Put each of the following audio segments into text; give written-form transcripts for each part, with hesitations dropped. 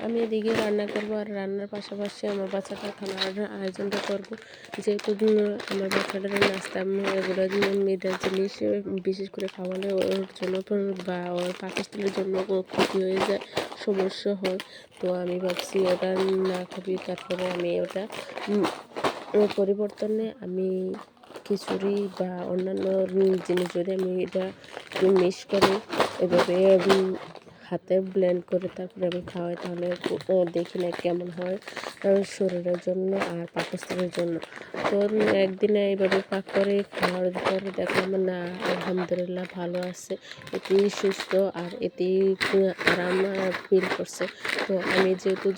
আমি এদিকে রান্না করব, আর রান্নার পাশাপাশি আমার বাচ্চাটার খানার আয়োজনটা করব। যেহেতু আমার বাচ্চাটার নাস্তা এগুলো মেয়েটার জিনিস বিশেষ করে খাওয়ালে ওর জন্য বা ওর পাকস্থলীর জন্য ক্ষতি হয়ে যায়, সমস্যা হয়। তো আমি ভাবছি ওটা না খাবি, তারপরে আমি ওটা পরিবর্তনে আমি খিচুড়ি বা অন্যান্য জিনিস যদি আমি এটা মিক্স করে এভাবে হাতে ব্লেন্ড করে তারপরে আমি খাওয়াই, তাহলে দেখি না কেমন হয় শরীরের জন্য আর পাকস্থলীর জন্য। তো একদিনে এইভাবে পাক করে খাওয়ার পরে দেখলাম না, আলহামদুলিল্লাহ ভালো আছে, এতেই সুস্থ আর এতেই আরাম ফিল করছে। তো আমি যেহেতু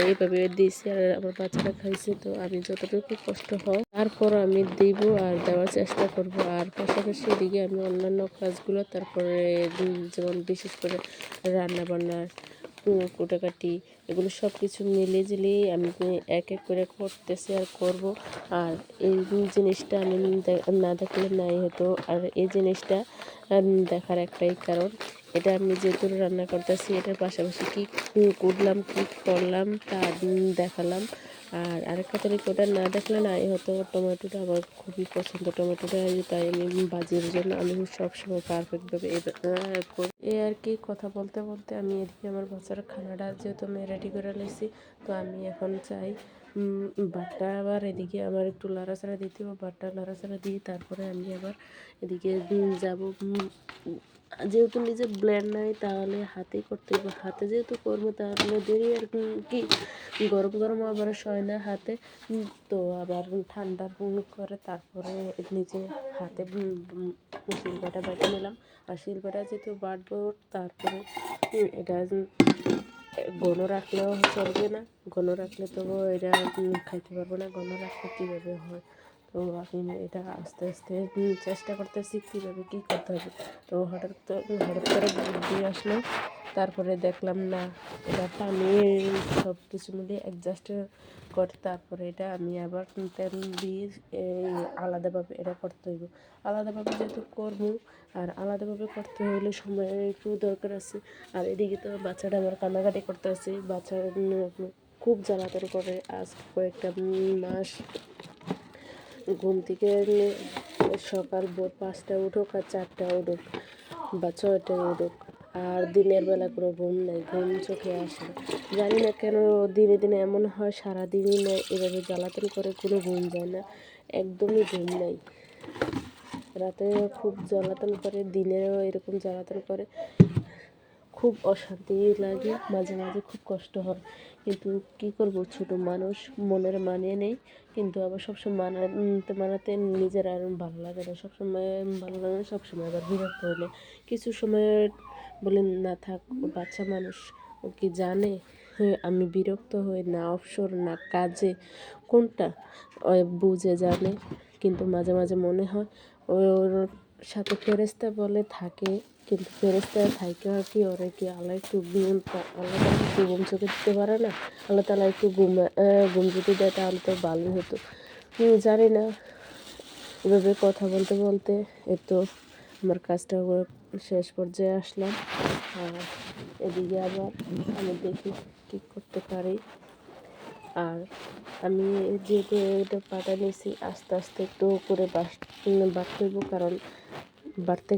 এইভাবে দিয়েছি আর আমার বাচ্চারা খাইছে, তো আমি যতটুকু কষ্ট হয় তারপর আমি দিব আর দেওয়ার চেষ্টা করব। আর পাশাপাশি এদিকে আমি অন্যান্য কাজগুলো তারপরে যেমন বিশেষ করে রান্না বান্নার কুটাকাটি এগুলো সব কিছু মিলিয়ে ঝিলিয়ে আমি এক এক করে করতেছি আর করব। আর এই জিনিসটা আমি না দেখলে নাই হতো। আর এই জিনিসটা দেখার একটাই কারণ, এটা আমি যেহেতু রান্না করতেছি, এটার পাশাপাশি কী করলাম কী করলাম তা দেখালাম। আর আরেকটা তরিকা, ওটা না দেখলে নাই হতো। টমেটোটা আমার খুবই পছন্দ, টমেটোটা তাই আমি ভাজির জন্য আমি সবসময় পারফেক্টভাবে করি। এই আর কি, কথা বলতে বলতে আমি এদিকে আমার বাচ্চার খানাটা যেহেতু আমি রেডি করে নিয়েছি, তো আমি এখন চাই ভাতটা আবার এদিকে আমার একটু লাড়াচাড়া দিতে হবে। ভাতটা লাড়াচাড়া দিয়ে তারপরে আমি আবার এদিকে যাব। যেহেতু নিজে ব্লেন্ড নাই তাহলে হাতেই করতে হবে, হাতে যেহেতু করবো তাহলে দেরি আর কি, গরম গরম আবার সয় না হাতে, তো আবার ঠান্ডা করে তারপরে নিজে হাতে শিলপাটা বেটে নিলাম। আর শিলপাটা যেহেতু বাটবো তারপরে এটা ঘন রাখলেও চলবে না, ঘন রাখলে তো এটা খাইতে পারবো না, ঘন রাখলে কীভাবে হয়। তো আমি এটা আস্তে আস্তে চেষ্টা করতেছি কীভাবে কী করতে হবে। তো হঠাৎ করে বুদ্ধি আসলো, তারপরে দেখলাম না, এটা পানি সব কিছু মিলিয়ে অ্যাডজাস্ট করে তারপরে এটা আমি আবার তেল দিয়ে আলাদাভাবে এটা করতে হইব। আলাদাভাবে যেহেতু করবো আর আলাদাভাবে করতে হলে সময়ের একটু দরকার আছে। আর এদিকে তো বাচ্চাটা আমার কান্নাকাটি করতে আছে, বাচ্চা খুব জ্বালাতন করে। আজ কয়েকটা মাস ঘুম থেকে সকাল ভোর 5টায় উঠুক আর 4টায় উঠুক বা 6টায় উঠুক, আর দিনের বেলা কোনো ঘুম নেই, ঘুম চোখে আসে না। জানি না কেন দিনে দিনে এমন হয়, সারাদিনই নেয় এভাবে জ্বালাতন করে, কোনো ঘুম যায় না, একদমই ঘুম নেই। রাতে খুব জ্বালাতন করে, দিনেও এরকম জ্বালাতন করে, খুব অশান্তি লাগে, মাঝে মাঝে খুব কষ্ট হয়। কিন্তু কী করব, ছোট মানুষ, মনের মানিয়ে নেই। কিন্তু আবার সবসময় মানাতে নিজের আর ভালো লাগে না, সবসময় ভালো লাগে না, সবসময় আবার বিরক্ত হলে কিছু সময় বলে না থাক, ও বাচ্চা মানুষ, ও কি জানে আমি বিরক্ত হই না অবসর না কাজে, কোনটা ও বুঝে জানে। কিন্তু মাঝে মাঝে মনে হয় ওর সাথে ফেরেশতা বলে থাকে, কিন্তু ফেরেশতা থাইকা কি ওরে কি আল্লাহ একটু আল্লাহ তাআলা একটু ঘুম চোখে দিতে পারে না? আল্লাহ তাআলা একটু ঘুম যদি দেয় তাহলে তো ভালোই হতো। জানি না। এভাবে কথা বলতে বলতে তো আমার কাজটা শেষ পর্যায়ে আসলাম। আর এদিকে আবার আমি দেখি কী করতে পারি। আর আমি যেহেতু এটা পাটা নিয়েছি, আস্তে আস্তে একটু করে বাড়তে হইব, কারণ বাড়তে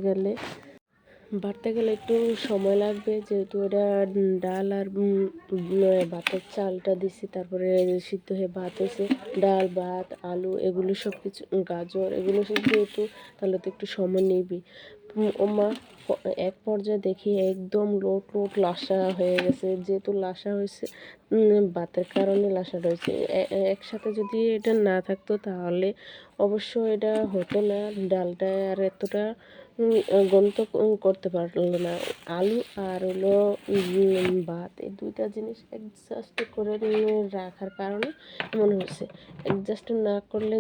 গেলে একটু সময় লাগবে। যেহেতু এটা ডাল আর ভাতের চালটা দিছি, তারপরে সিদ্ধ হয়ে ভাত হয়েছে, ডাল ভাত আলু এগুলো সব কিছু, গাজর এগুলো সব যেহেতু, তাহলে তো একটু সময় নিবি। ওমা এক পর্যায়ে দেখি একদম লোট লাসা হয়ে গেছে। যেহেতু লাসা হয়েছে ভাতের কারণে লাসাটা হয়েছে, একসাথে যদি এটা না থাকতো তাহলে অবশ্য এটা হতো না, ডালটা আর এতটা গন্ত করতে পারলো না। আলু আর হলো ভাত, এই দুইটা জিনিস অ্যাডজাস্ট করে রাখার কারণে এমন হয়েছে। অ্যাডজাস্ট না করলে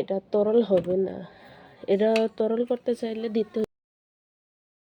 এটা তরল হবে না, এটা তরল করতে চাইলে দিতে